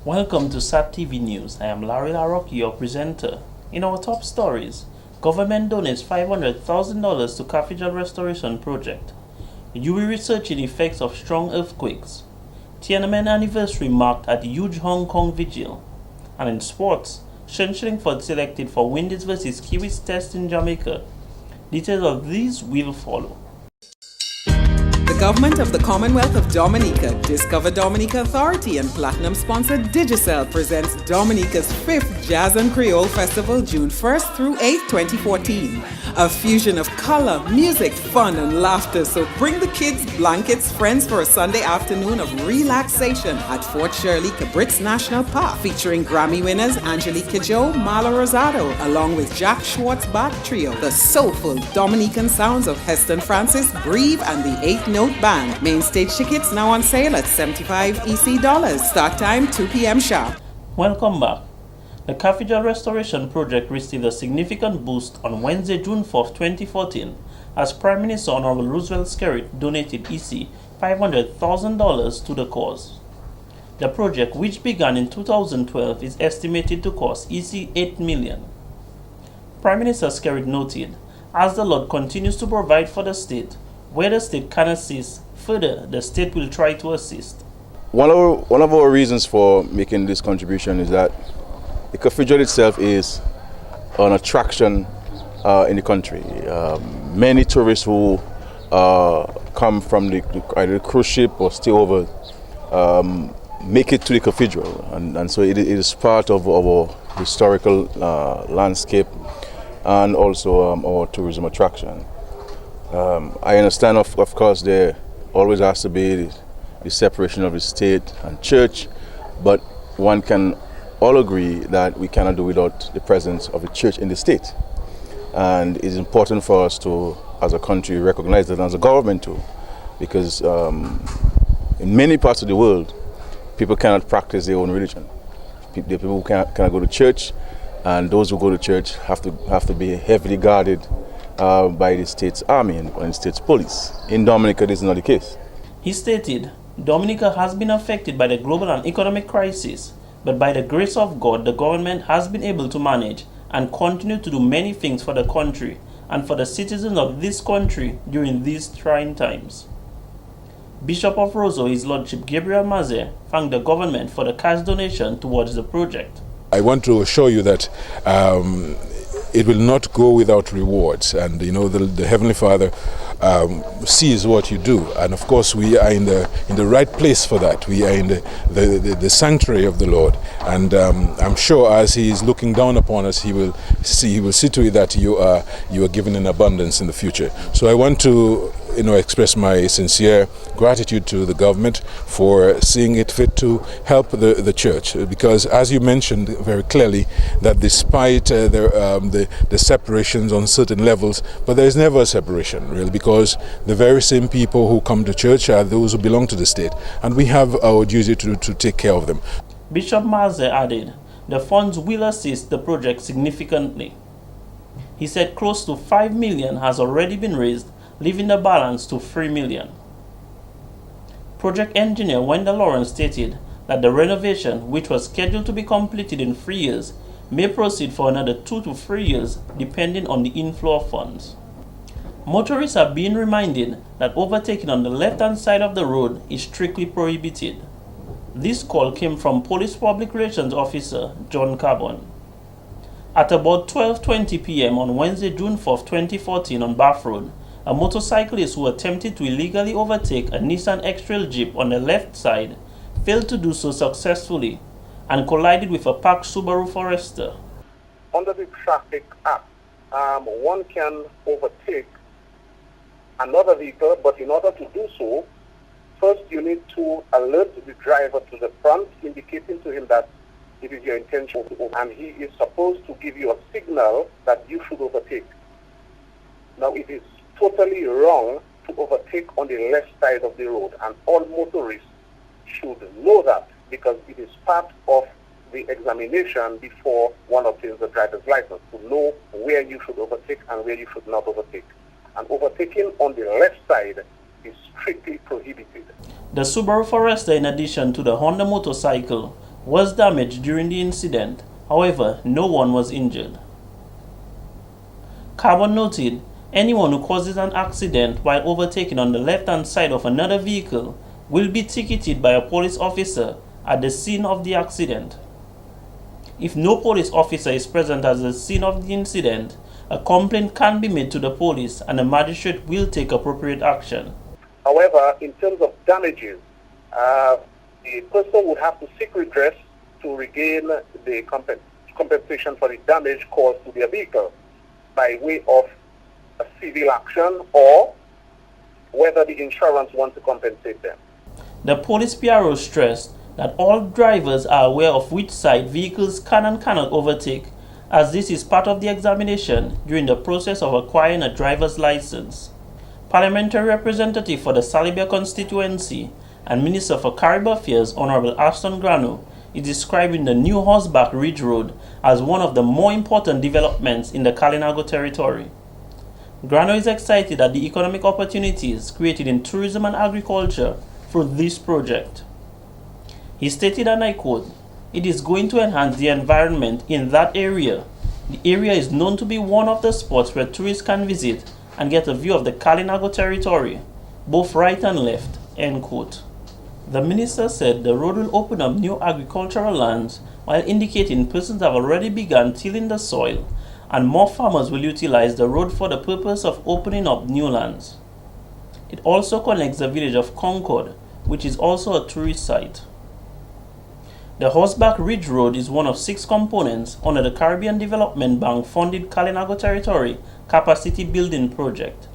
Welcome to SAT TV News. I am Larry LaRocque, your presenter. In our top stories, government donates $500,000 to Cathedral Restoration Project. UWI researching effects of strong earthquakes. Tiananmen anniversary marked at huge Hong Kong vigil. And in sports, Sean Schillingford selected for Windies vs Kiwis test in Jamaica. Details of these will follow. The Government of the Commonwealth of Dominica, Discover Dominica Authority and Platinum-sponsored Digicel presents Dominica's 5th Jazz and Creole Festival June 1st through 8th, 2014. A fusion of color, music, fun, and laughter, so bring the kids, blankets, friends for a Sunday afternoon of relaxation at Fort Shirley Cabritz National Park, featuring Grammy winners Angelique Kidjo, Marla Rosado, along with Jack Schwartz Bach Trio, the soulful Dominican sounds of Heston Francis, Breve, and the 8 Note Band. Main stage tickets now on sale at $75 EC. Start time 2 p.m. sharp. Welcome back. The Cathedral Restoration Project received a significant boost on Wednesday, June 4, 2014, as Prime Minister Honorable Roosevelt Skerrit donated EC $500,000 to the cause. The project, which began in 2012, is estimated to cost EC $8 million. Prime Minister Skerrit noted, as the Lord continues to provide for the state, where the state can assist, further the state will try to assist. One of our reasons for making this contribution is that the cathedral itself is an attraction in the country. Many tourists who come from either the cruise ship or stay over make it to the cathedral, and so it is part of our historical landscape and also our tourism attraction. I understand, of course, there always has to be the separation of the state and church, but one can all agree that we cannot do without the presence of the church in the state. And it's important for us to, as a country, recognize that, and as a government too, because in many parts of the world, people cannot practice their own religion. The people who cannot go to church, and those who go to church have to be heavily guarded by the state's army and the state's police. In Dominica, this is not the case. He stated, Dominica has been affected by the global and economic crisis, but by the grace of God, the government has been able to manage and continue to do many things for the country and for the citizens of this country during these trying times. Bishop of Roseau, His Lordship Gabriel Maze, thanked the government for the cash donation towards the project. I want to assure you that it will not go without rewards, and you know the Heavenly Father sees what you do, and of course we are in the right place for that. We are in the sanctuary of the Lord, and I'm sure as He is looking down upon us, He will see to it that you are given in abundance in the future. So I want to express my sincere gratitude to the government for seeing it fit to help the church, because as you mentioned very clearly, that despite the separations on certain levels, but there is never a separation really, because the very same people who come to church are those who belong to the state, and we have our duty to take care of them. Bishop Maze added, the funds will assist the project significantly. He said close to $5 million has already been raised, leaving the balance to $3 million. Project engineer Wendell Lawrence stated that the renovation, which was scheduled to be completed in 3 years, may proceed for another 2 to 3 years depending on the inflow of funds. Motorists are being reminded that overtaking on the left-hand side of the road is strictly prohibited. This call came from Police Public Relations Officer John Carbon. At about 12:20 p.m. on Wednesday, June 4, 2014 on Bath Road, a motorcyclist who attempted to illegally overtake a Nissan X-Trail Jeep on the left side failed to do so successfully and collided with a parked Subaru Forester. Under the Traffic Act, one can overtake another vehicle, but in order to do so, first you need to alert the driver to the front, indicating to him that it is your intention to overtake, and he is supposed to give you a signal that you should overtake. Now, it is totally wrong to overtake on the left side of the road, and all motorists should know that, because it is part of the examination before one obtains the driver's license, to know where you should overtake and where you should not overtake. And overtaking on the left side is strictly prohibited. The Subaru Forester, in addition to the Honda motorcycle, was damaged during the incident. However, no one was injured. Carbon noted, anyone who causes an accident while overtaking on the left-hand side of another vehicle will be ticketed by a police officer at the scene of the accident. If no police officer is present at the scene of the incident, a complaint can be made to the police and the magistrate will take appropriate action. However, in terms of damages, the person would have to seek redress to regain the compensation for the damage caused to their vehicle by way of a civil action or whether the insurance wants to compensate them. The police PRO stressed that all drivers are aware of which side vehicles can and cannot overtake, as this is part of the examination during the process of acquiring a driver's license. Parliamentary representative for the Salibia constituency and Minister for Caribbean Affairs Honorable Ashton Grano is describing the new Horseback Ridge Road as one of the more important developments in the Kalinago territory. Grano is excited at the economic opportunities created in tourism and agriculture through this project. He stated, and I quote, "It is going to enhance the environment in that area. The area is known to be one of the spots where tourists can visit and get a view of the Kalinago territory, both right and left," end quote. The minister said the road will open up new agricultural lands while indicating persons have already begun tilling the soil and more farmers will utilize the road for the purpose of opening up new lands. It also connects the village of Concord, which is also a tourist site. The Horseback Ridge Road is one of 6 components under the Caribbean Development Bank funded Kalinago Territory Capacity Building Project.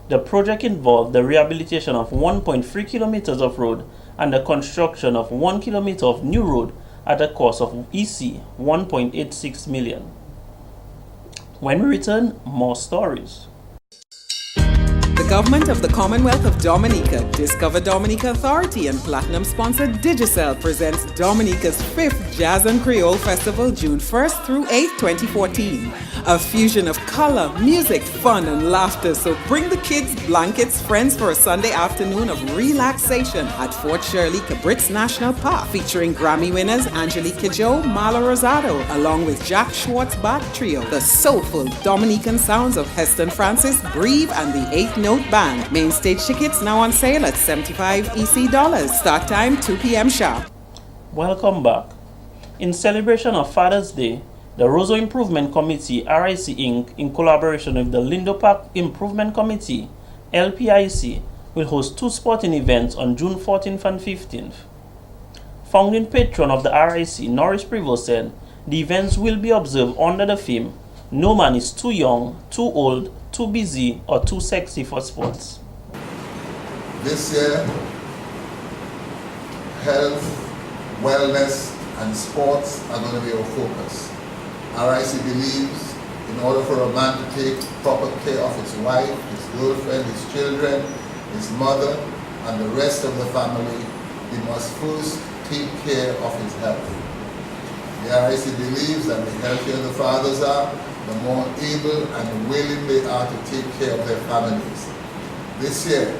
The project involved the rehabilitation of 1.3 kilometers of road and the construction of 1 kilometer of new road at a cost of EC 1.86 million. When we return, more stories. The government of the Commonwealth of Dominica, Discover Dominica Authority and Platinum-sponsored Digicel presents Dominica's 5th Jazz and Creole Festival June 1st through 8th, 2014. A fusion of color, music, fun, and laughter. So bring the kids, blankets, friends for a Sunday afternoon of relaxation at Fort Shirley Cabritz National Park, featuring Grammy winners Angelique Kidjo, Marla Rosado, along with Jack Schwartz Bach Trio, the soulful Dominican sounds of Heston Francis, Breve, and the 8th Note Band. Main stage tickets now on sale at $75 EC. Start time 2 p.m. sharp. Welcome back. In celebration of Father's Day, the Roseau Improvement Committee, RIC Inc., in collaboration with the Lindo Park Improvement Committee, LPIC, will host 2 sporting events on June 14th and 15th. Founding patron of the RIC, Norris Prevost, said the events will be observed under the theme, "No man is too young, too old, too busy, or too sexy for sports." This year, health, wellness, and sports are going to be our focus. RIC believes in order for a man to take proper care of his wife, his girlfriend, his children, his mother, and the rest of the family, he must first take care of his health. The RIC believes that the healthier the fathers are, the more able and willing they are to take care of their families. This year,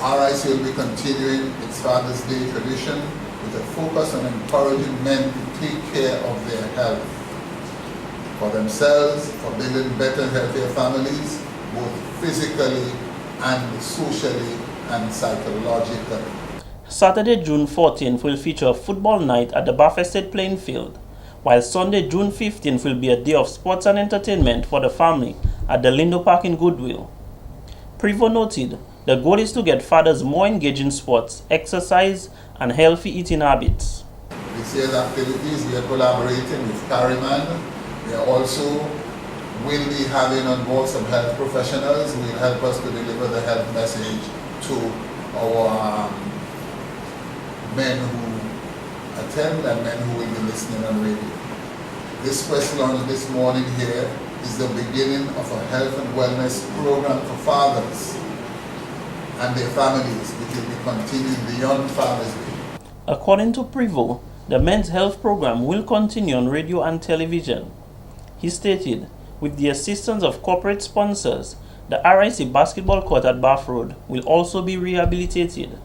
RIC will be continuing its Father's Day tradition with a focus on encouraging men to take care of their health for themselves, for building better, healthier families, both physically and socially and psychologically. Saturday, June 14th will feature a football night at the Bafested playing field, while Sunday, June 15th will be a day of sports and entertainment for the family at the Lindo Park in Goodwill. Prevost noted the goal is to get fathers more engaged in sports, exercise, and healthy eating habits. This year's activities, we are collaborating with Carryman. We are also will be having on board some health professionals who will help us to deliver the health message to our men who attend and men who will be listening on radio. This press launch this morning here is the beginning of a health and wellness program for fathers and their families, which will be continued beyond Father's Day. According to Prevost, the men's health program will continue on radio and television. He stated, with the assistance of corporate sponsors, the RIC basketball court at Bath Road will also be rehabilitated.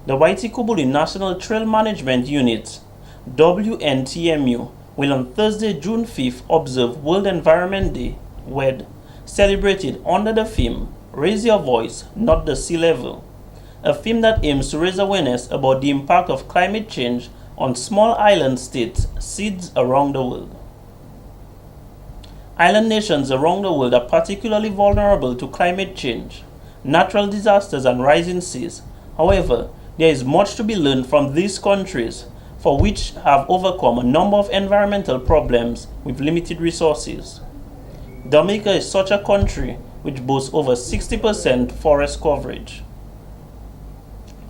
The Waiti Kubuli National Trail Management Unit WNTMU will on Thursday, June 5th observe World Environment Day, WED, celebrated under the theme Raise Your Voice, Not the Sea Level, a theme that aims to raise awareness about the impact of climate change on small island states, SIDS around the world. Island nations around the world are particularly vulnerable to climate change, natural disasters and rising seas. However, there is much to be learned from these countries, for which have overcome a number of environmental problems with limited resources. Dominica is such a country which boasts over 60% forest coverage.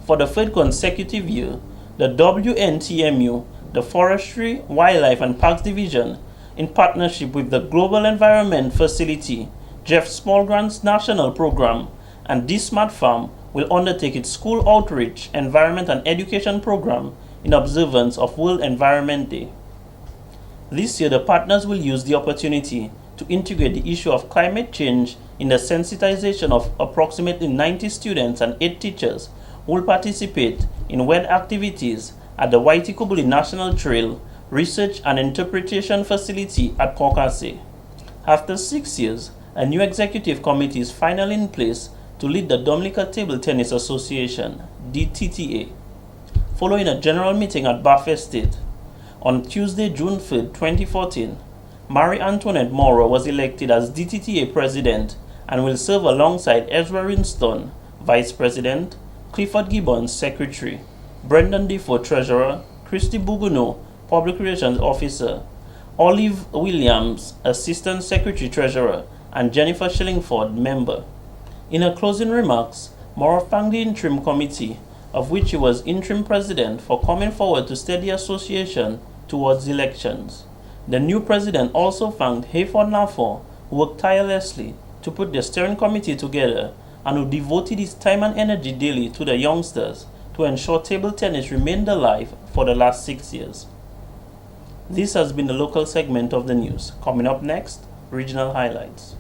For the third consecutive year, the WNTMU, the Forestry, Wildlife and Parks Division, in partnership with the Global Environment Facility, Jeff Smallgrant's National Program, and D-Smart Farm will undertake its school outreach, environment and education program in observance of World Environment Day. This year, the partners will use the opportunity to integrate the issue of climate change in the sensitization of approximately 90 students and 8 teachers who will participate in WED activities at the Waitikobuli National Trail Research and Interpretation Facility at Kokase. After 6 years, a new executive committee is finally in place to lead the Dominica Table Tennis Association, DTTA. Following a general meeting at Bath Estate, on Tuesday, June 3, 2014, Marie Antoinette Moro was elected as DTTA President and will serve alongside Ezra Rinston, Vice President, Clifford Gibbons, Secretary, Brendan Defoe, Treasurer, Christy Buguno, Public Relations Officer, Olive Williams, Assistant Secretary Treasurer, and Jennifer Shillingford, Member. In her closing remarks, Moro thanked the interim committee, of which she was interim president, for coming forward to steer the association towards elections. The new president also thanked Hayford Nafor, who worked tirelessly to put the steering committee together and who devoted his time and energy daily to the youngsters to ensure table tennis remained alive for the last 6 years. This has been the local segment of the news. Coming up next, regional highlights.